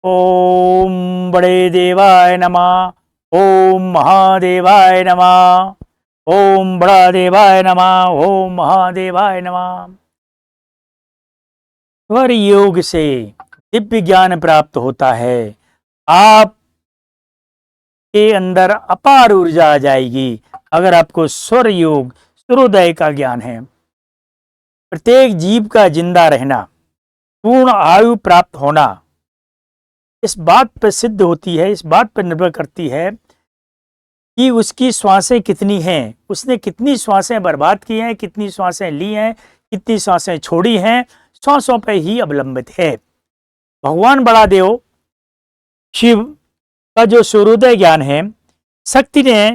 ओम बड़े देवाय नमः। ओम महादेवाय नमः। ओम बड़ा देवाय नमः। ओम महादेवाय नमः। स्वर योग से दिव्य ज्ञान प्राप्त होता है। आप के अंदर अपार ऊर्जा आ जाएगी अगर आपको स्वर योग सूर्योदय का ज्ञान है। प्रत्येक जीव का जिंदा रहना, पूर्ण आयु प्राप्त होना इस बात पर सिद्ध होती है, इस बात पर निर्भर करती है कि उसकी श्वासें कितनी हैं, उसने कितनी श्वासें बर्बाद की हैं, कितनी श्वासें ली हैं, कितनी श्वासें छोड़ी हैं, श्वासों पर ही अवलंबित है। भगवान बड़ा देव शिव का जो सूर्योदय ज्ञान है, शक्ति ने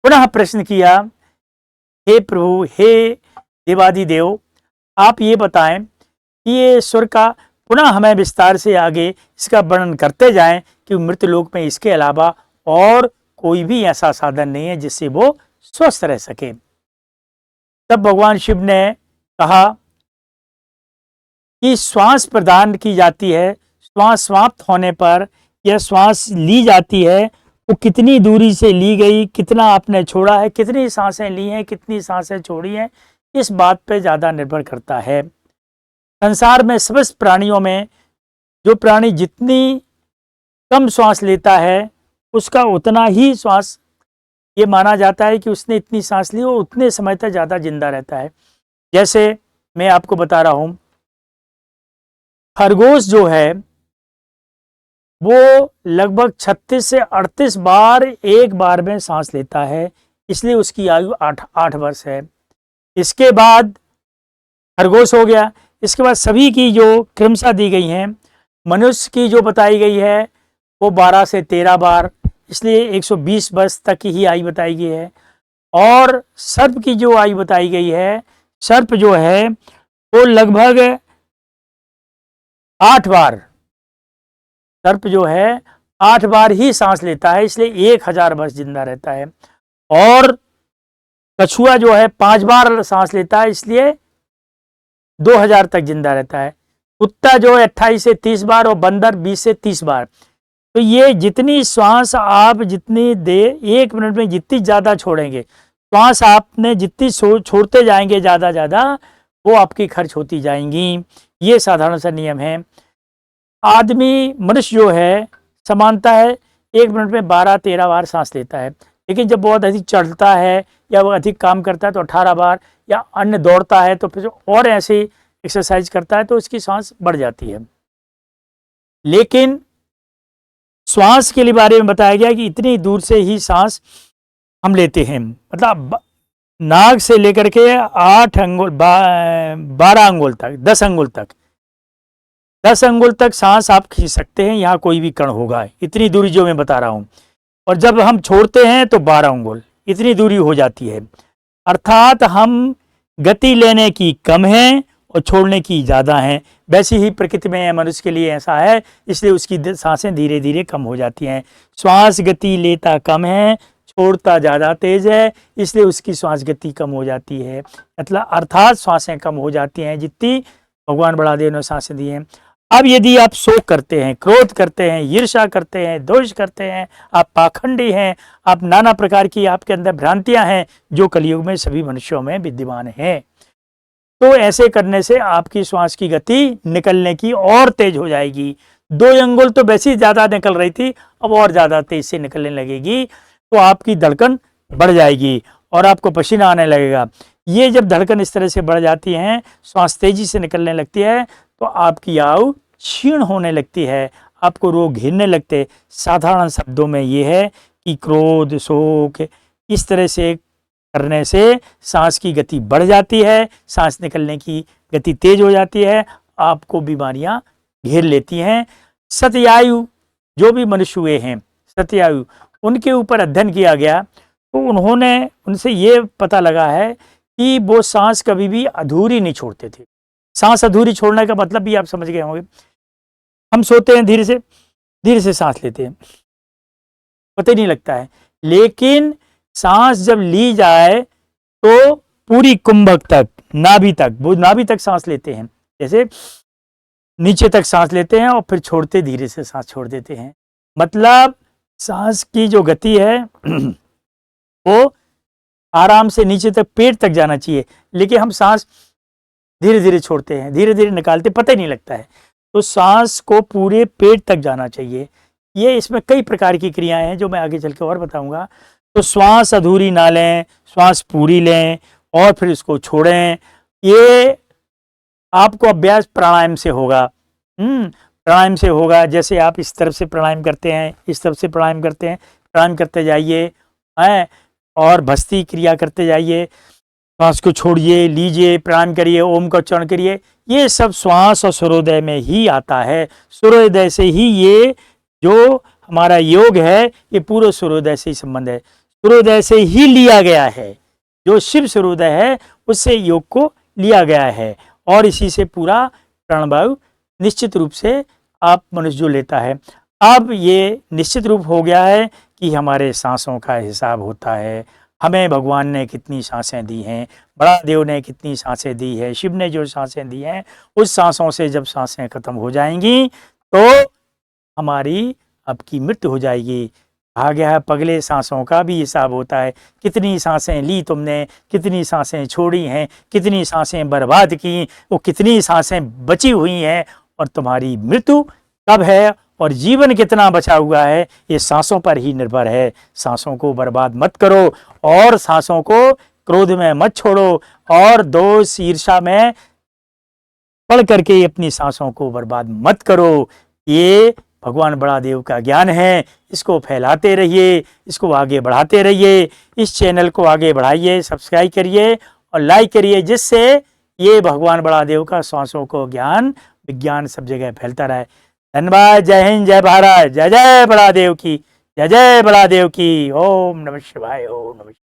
पुनः प्रश्न किया, हे प्रभु, हे देवादिदेव, आप ये बताएं कि ये स्वर का पुनः हमें विस्तार से आगे इसका वर्णन करते जाएं कि मृत्यलोक में इसके अलावा और कोई भी ऐसा साधन नहीं है जिससे वो स्वस्थ रह सके। तब भगवान शिव ने कहा कि श्वास प्रदान की जाती है, श्वास समाप्त होने पर यह श्वास ली जाती है, वो कितनी दूरी से ली गई, कितना आपने छोड़ा है, कितनी सांसें ली हैं, कितनी सांसें छोड़ी हैं, इस बात पे ज़्यादा निर्भर करता है। संसार में समस्त प्राणियों में जो प्राणी जितनी कम श्वास लेता है उसका उतना ही श्वास ये माना जाता है कि उसने इतनी सांस ली, वो उतने समय तक ज़्यादा जिंदा रहता है। जैसे मैं आपको बता रहा हूँ, खरगोश जो है वो लगभग 36 से 38 बार एक बार में सांस लेता है, इसलिए उसकी आयु 8 वर्ष है। इसके बाद खरगोश हो गया, इसके बाद सभी की जो क्रमशः दी गई हैं, मनुष्य की जो बताई गई है वो 12 से 13 बार, इसलिए 120 वर्ष तक की ही आयु बताई गई है। और सर्प की जो आयु बताई गई है, सर्प जो है वो लगभग 8 बार, सर्प जो है 8 बार ही सांस लेता है, इसलिए 1000 वर्ष जिंदा रहता है। और कछुआ जो है 5 बार सांस लेता है, इसलिए 2000 तक जिंदा रहता है। कुत्ता जो है 28 से 30 बार और बंदर 20 से 30 बार। तो ये जितनी श्वास आप जितनी देर 1 मिनट में जितनी ज़्यादा छोड़ेंगे, श्वास आपने जितनी छोड़ते जाएंगे ज़्यादा वो आपकी खर्च होती जाएंगी। ये साधारण सा नियम है। आदमी मनुष्य जो है समानता है 1 मिनट में 12-13 बार सांस लेता है, लेकिन जब बहुत अधिक चढ़ता है या वो अधिक काम करता है तो 18 बार, या अन्य दौड़ता है तो फिर और ऐसे एक्सरसाइज करता है तो उसकी सांस बढ़ जाती है। लेकिन श्वास के लिए बारे में बताया गया कि इतनी दूर से ही सांस हम लेते हैं, मतलब नाक से लेकर के 8 अंगुल 12 अंगुल तक, 10 अंगुल तक, 10 अंगुल तक सांस आप खींच सकते हैं। यहाँ कोई भी कण होगा, इतनी दूरी जो मैं बता रहा हूँ। और जब हम छोड़ते हैं तो 12 अंगुल, इतनी दूरी हो जाती है। अर्थात हम गति लेने की कम है और छोड़ने की ज़्यादा है। वैसी ही प्रकृति में मनुष्य के लिए ऐसा है, इसलिए उसकी सांसें धीरे धीरे कम हो जाती हैं। श्वास गति लेता कम है, छोड़ता ज़्यादा तेज है, इसलिए उसकी श्वास गति कम हो जाती है। मतलब अर्थात श्वासें कम हो जाती हैं जितनी भगवान बड़ादेव ने सांसें दी हैं। अब यदि आप शोक करते हैं, क्रोध करते हैं, ईर्ष्या करते हैं, दोष करते हैं, आप पाखंडी हैं, आप नाना प्रकार की आपके अंदर भ्रांतियां हैं जो कलयुग में सभी मनुष्यों में विद्यमान हैं, तो ऐसे करने से आपकी श्वास की गति निकलने की और तेज हो जाएगी। 2 अंगुल तो वैसे ही ज़्यादा निकल रही थी, अब और ज़्यादा तेज से निकलने लगेगी, तो आपकी धड़कन बढ़ जाएगी और आपको पसीना आने लगेगा। ये जब धड़कन इस तरह से बढ़ जाती है, श्वास तेजी से निकलने लगती है, तो आपकी आयु क्षीण होने लगती है, आपको रोग घेरने लगते। साधारण शब्दों में ये है कि क्रोध, शोक इस तरह से करने से सांस की गति बढ़ जाती है, सांस निकलने की गति तेज हो जाती है, आपको बीमारियां घेर लेती हैं। सतयायु जो भी मनुष्य हुए हैं, सतयायु, उनके ऊपर अध्ययन किया गया तो उन्होंने उनसे ये पता लगा है कि वो सांस कभी भी अधूरी नहीं छोड़ते थे। सांस अधूरी छोड़ने का मतलब भी आप समझ गए होंगे। हम सोते हैं, धीरे से सांस लेते हैं, पता ही नहीं लगता है, लेकिन सांस जब ली जाए तो पूरी कुंभक तक, नाभि तक, वो नाभि तक सांस लेते हैं। जैसे नीचे तक सांस लेते हैं और फिर छोड़ते, धीरे से सांस छोड़ देते हैं। मतलब सांस की जो गति है वो आराम से नीचे तक पेट तक जाना चाहिए, लेकिन हम सांस धीरे धीरे छोड़ते हैं, धीरे धीरे निकालते, पता ही नहीं लगता है। तो सांस को पूरे पेट तक जाना चाहिए। ये इसमें कई प्रकार की क्रियाएं हैं जो मैं आगे चल के और बताऊंगा। तो श्वास अधूरी ना लें, श्वास पूरी लें और फिर इसको छोड़ें। ये आपको अभ्यास प्राणायाम से होगा। प्राणायाम से होगा। जैसे आप इस तरफ से प्राणायाम करते हैं, इस तरफ से प्राणायाम करते हैं, प्राणायाम करते जाइए हैं और भस्ती क्रिया करते जाइए। श्वास को छोड़िए, लीजिए, प्राणायाम करिए, ओम का उच्चारण करिए। ये सब श्वास और सूर्योदय में ही आता है। सूर्योदय से ही ये जो हमारा योग है ये पूरे सूर्योदय से ही संबंध है, सूर्योदय से ही लिया गया है। जो शिव सूर्योदय है उससे योग को लिया गया है और इसी से पूरा प्राणवायु निश्चित रूप से आप मनुष्य जो लेता है। अब ये निश्चित रूप हो गया है कि हमारे सांसों का हिसाब होता है। हमें भगवान ने कितनी सांसें दी हैं, बड़ा देव ने कितनी सांसें दी है, शिव ने जो सांसें दी हैं, उस सांसों से जब सांसें खत्म हो जाएंगी तो हमारी अब की मृत्यु हो जाएगी। कहा गया है पगले सांसों का भी हिसाब होता है। कितनी सांसें ली तुमने, कितनी सांसें छोड़ी हैं, कितनी सांसें बर्बाद की, वो कितनी सांसें बची हुई हैं और तुम्हारी मृत्यु कब है और जीवन कितना बचा हुआ है ये सांसों पर ही निर्भर है। सांसों को बर्बाद मत करो और सांसों को क्रोध में मत छोड़ो और दोष ईर्ष्या में पड़ करके अपनी सांसों को बर्बाद मत करो। ये भगवान बड़ा देव का ज्ञान है, इसको फैलाते रहिए, इसको आगे बढ़ाते रहिए। इस चैनल को आगे बढ़ाइए, सब्सक्राइब करिए और लाइक करिए, जिससे ये भगवान बड़ा देव का सांसों को ज्ञान विज्ञान सब जगह फैलता रहे। धन्यवाद। जय हिंद, जय भारत, जय जय बड़ा देव की, जय जय बड़ा देव की। ओम नमः शिवाय, ओम नमः शिवाय।